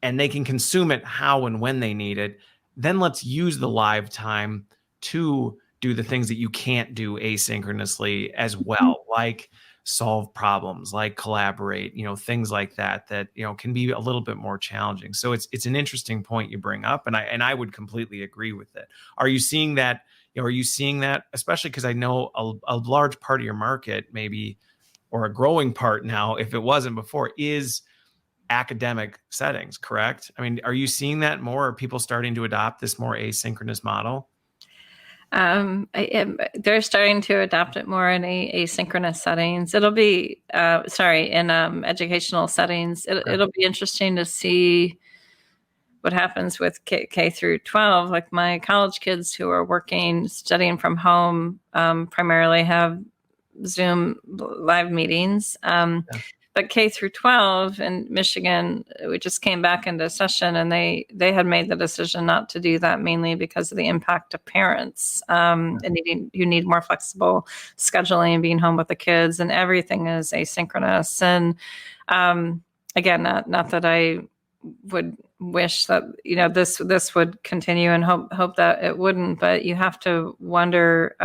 and they can consume it how and when they need it. Then let's use the live time to do the things that you can't do asynchronously as well, like solve problems, like collaborate, things like that can be a little bit more challenging. So it's an interesting point you bring up, and I would completely agree with it. Are you seeing that? Are you seeing that, especially because I know a large part of your market, maybe, or a growing part now, if it wasn't before, is academic settings, correct? I mean, are you seeing that more? Are people starting to adopt this more asynchronous model? They're starting to adopt it more in asynchronous settings. It'll be, in educational settings. It'll be interesting to see what happens with K through 12. Like my college kids who are studying from home, primarily have Zoom live meetings. But K through 12 in Michigan, we just came back into session, and they had made the decision not to do that, mainly because of the impact of parents and you need more flexible scheduling, being home with the kids, and everything is asynchronous. And again, not that I would wish that this would continue and hope that it wouldn't, but you have to wonder,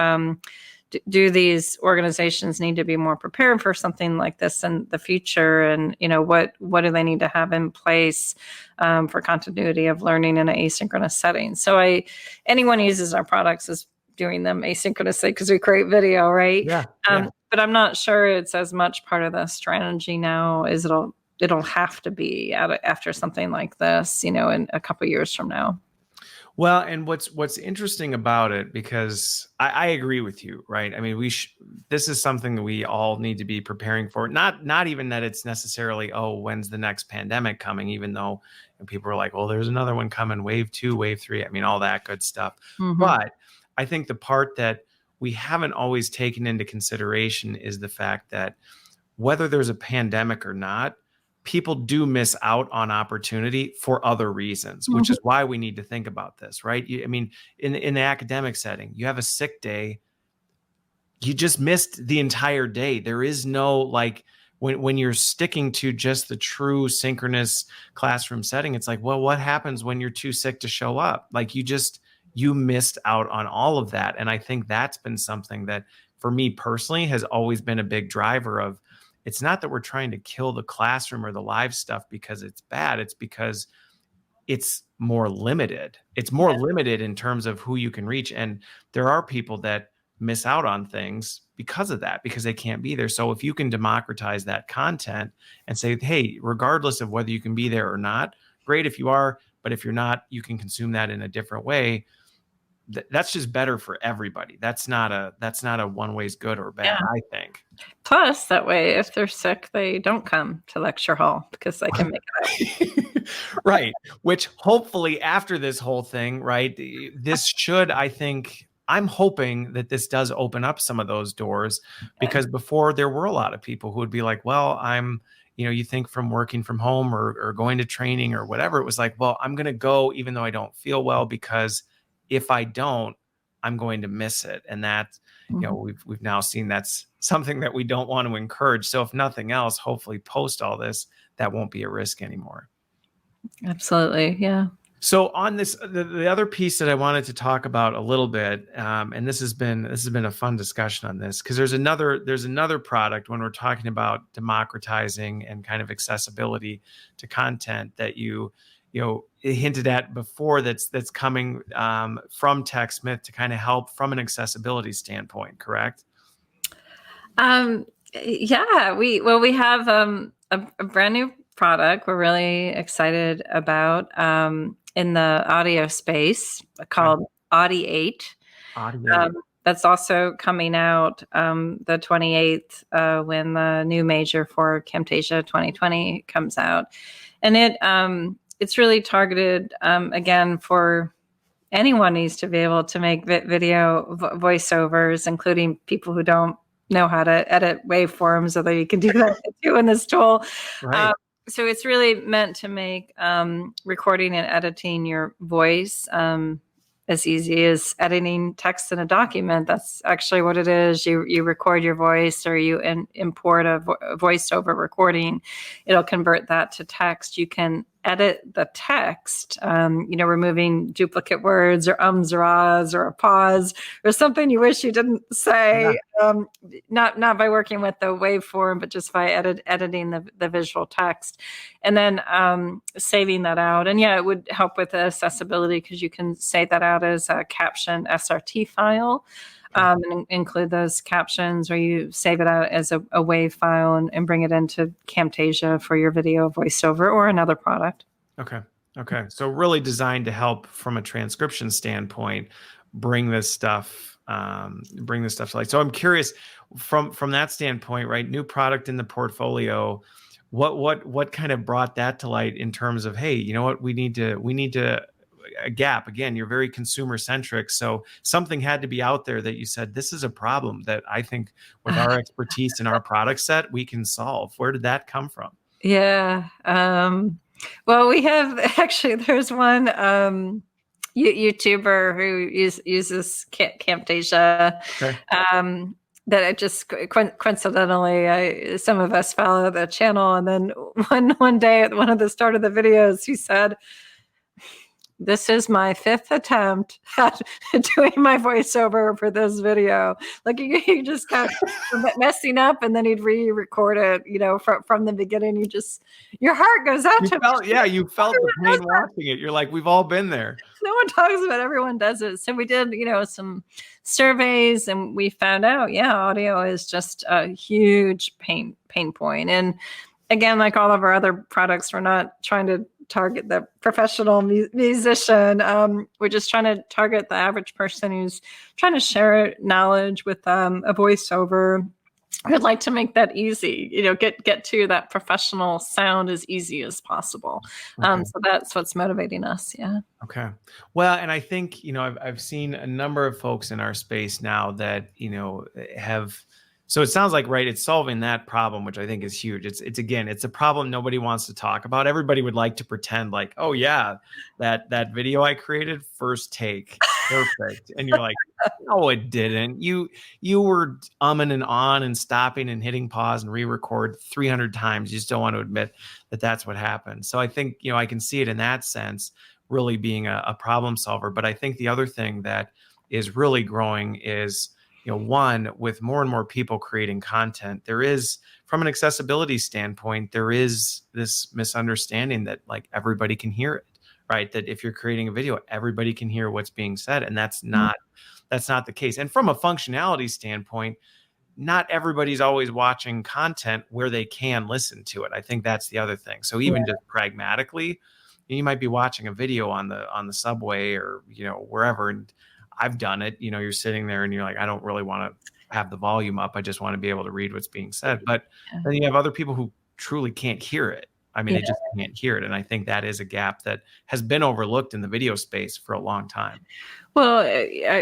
do these organizations need to be more prepared for something like this in the future? And, what do they need to have in place for continuity of learning in an asynchronous setting? So anyone who uses our products is doing them asynchronously because we create video, right? Yeah. But I'm not sure it's as much part of the strategy now as it'll have to be after something like this, in a couple of years from now. Well, and what's interesting about it, because I agree with you, right? I mean, this is something that we all need to be preparing for. Not even that it's necessarily, oh, when's the next pandemic coming? Even though people are like, well, there's another one coming, wave 2, wave 3. I mean, all that good stuff. But I think the part that we haven't always taken into consideration is the fact that whether there's a pandemic or not, people do miss out on opportunity for other reasons, which is why we need to think about this, right? I mean, in the academic setting, you have a sick day, you just missed the entire day. There is no, like, when you're sticking to just the true synchronous classroom setting, it's like, well, what happens when you're too sick to show up? Like, you missed out on all of that. And I think that's been something that for me personally has always been a big driver of, it's not that we're trying to kill the classroom or the live stuff because it's bad. It's because it's more limited. It's more limited in terms of who you can reach. And there are people that miss out on things because of that, because they can't be there. So if you can democratize that content and say, hey, regardless of whether you can be there or not, great if you are, but if you're not, you can consume that in a different way. That's just better for everybody. That's not a one way's good or bad, I think. Plus, that way, if they're sick, they don't come to lecture hall because they can make it up. Right. Which hopefully after this whole thing, right, this should, I think, I'm hoping that this does open up some of those doors, because before there were a lot of people who would be like, well, you think from working from home or going to training or whatever, it was like, well, I'm going to go even though I don't feel well, because if I don't, I'm going to miss it. And that, we've now seen that's something that we don't want to encourage. So if nothing else, hopefully post all this, that won't be a risk anymore. Absolutely. Yeah. So on this, the other piece that I wanted to talk about a little bit, and this has been a fun discussion on this, because there's another product when we're talking about democratizing and kind of accessibility to content that you hinted at before, that's coming from TechSmith to kind of help from an accessibility standpoint, correct? Yeah, we have a brand new product we're really excited about in the audio space called Audiate. That's also coming out the 28th when the new major for Camtasia 2020 comes out. And it's really targeted, again, for anyone needs to be able to make video voiceovers, including people who don't know how to edit waveforms, although you can do that too in this tool. Right. So it's really meant to make recording and editing your voice as easy as editing text in a document. That's actually what it is. You record your voice, or you import a voiceover recording. It'll convert that to text. You can edit the text, removing duplicate words or ums or ahs or a pause or something you wish you didn't say. Not by working with the waveform, but just by editing the visual text, and then saving that out. And it would help with accessibility because you can save that out as a caption SRT file. And include those captions, or you save it out as a WAV file and bring it into Camtasia for your video voiceover or another product. Okay. So really designed to help from a transcription standpoint, bring this stuff to light. So I'm curious from that standpoint, right? New product in the portfolio. What kind of brought that to light in terms of, hey, you know what, we need to a gap. Again, you're very consumer centric. So something had to be out there that you said, this is a problem that I think with our expertise and our product set, we can solve. Where did that come from? Yeah. Well, we have actually, there's one YouTuber who uses Camtasia. Okay. That it just coincidentally, some of us follow the channel. And then one day at one of the start of the videos, he said, this is my 5th attempt at doing my voiceover for this video. Like he just kept messing up, and then he'd re-record it, from the beginning. Your heart goes out to me. You felt the pain watching it. You're like, we've all been there. No one talks about it. Everyone does it. So we did, some surveys, and we found out, audio is just a huge pain point. And again, like all of our other products, we're not trying to target the professional musician. We're just trying to target the average person who's trying to share knowledge with a voiceover. I'd like to make that easy, get to that professional sound as easy as possible. Okay. So that's what's motivating us. Yeah. Okay. Well, and I think, I've seen a number of folks in our space now that, have, so it sounds like, right, it's solving that problem, which I think is huge. It's a problem nobody wants to talk about. Everybody would like to pretend like, oh yeah, that video I created, first take, perfect. And you're like, no, it didn't. You were umming and on and stopping and hitting pause and re-record 300 times. You just don't want to admit that that's what happened. So I think, I can see it in that sense, really being a problem solver. But I think the other thing that is really growing is, one, with more and more people creating content, there is, from an accessibility standpoint, there is this misunderstanding that like everybody can hear it, right? That if you're creating a video, everybody can hear what's being said. And that's not the case. And from a functionality standpoint, not everybody's always watching content where they can listen to it. I think that's the other thing. So even just pragmatically, you might be watching a video on the subway or, wherever. And I've done it, you're sitting there and you're like, I don't really want to have the volume up. I just want to be able to read what's being said. But then you have other people who truly can't hear it. I mean, they just can't hear it. And I think that is a gap that has been overlooked in the video space for a long time. Well,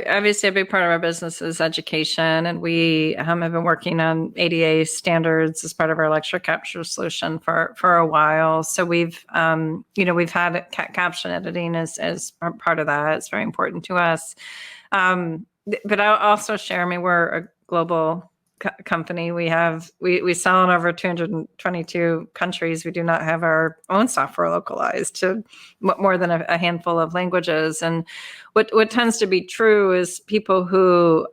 obviously a big part of our business is education, and we have been working on ADA standards as part of our lecture capture solution for a while. So we've had caption editing as part of that. It's very important to us. But I'll also share, we're a global company. We sell in over 222 countries. We do not have our own software localized to more than a handful of languages. And what tends to be true is people who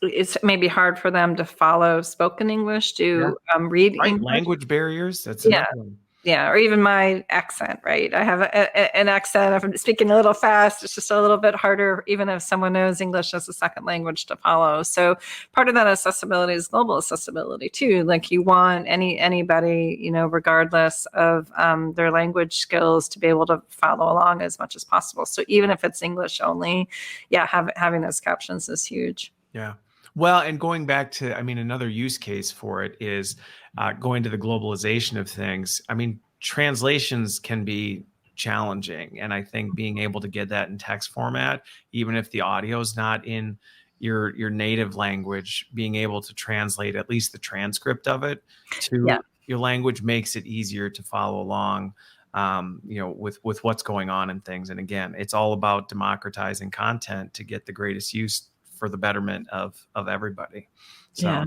it's maybe hard for them to follow spoken English to read English. Language barriers. That's another one. Yeah, or even my accent, right? I have an accent. If I'm speaking a little fast, it's just a little bit harder, even if someone knows English as a second language, to follow. So part of that accessibility is global accessibility too. Like you want anybody, regardless of their language skills, to be able to follow along as much as possible. So even if it's English only, having those captions is huge. Yeah. Well, and going back to, another use case for it is going to the globalization of things. Translations can be challenging. And I think being able to get that in text format, even if the audio is not in your native language, being able to translate at least the transcript of it to your language makes it easier to follow along, with what's going on and things. And again, it's all about democratizing content to get the greatest use for the betterment of everybody. So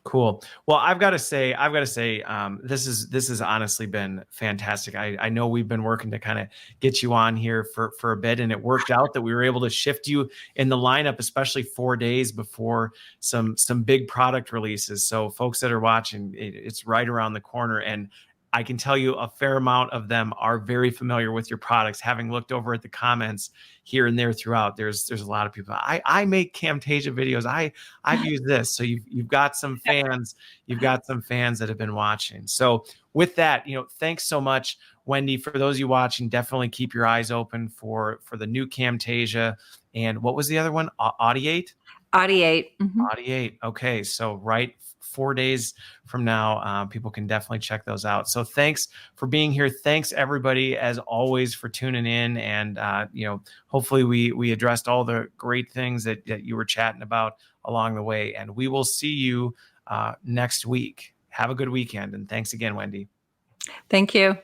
cool. Well, I've got to say, this has honestly been fantastic. I know we've been working to kind of get you on here for a bit, and it worked out that we were able to shift you in the lineup, especially 4 days before some big product releases. So folks that are watching, it's right around the corner, and I can tell you a fair amount of them are very familiar with your products. Having looked over at the comments here and there throughout, there's a lot of people. I make Camtasia videos. I've used this. So you've got some fans. You've got some fans that have been watching. So with that, thanks so much, Wendy. For those of you watching, definitely keep your eyes open for the new Camtasia. And what was the other one? Audiate? Audiate. Mm-hmm. Audiate. Okay. So right 4 days from now, people can definitely check those out. So thanks for being here. Thanks everybody, as always, for tuning in. And, hopefully we addressed all the great things that you were chatting about along the way. And we will see you next week. Have a good weekend. And thanks again, Wendy. Thank you.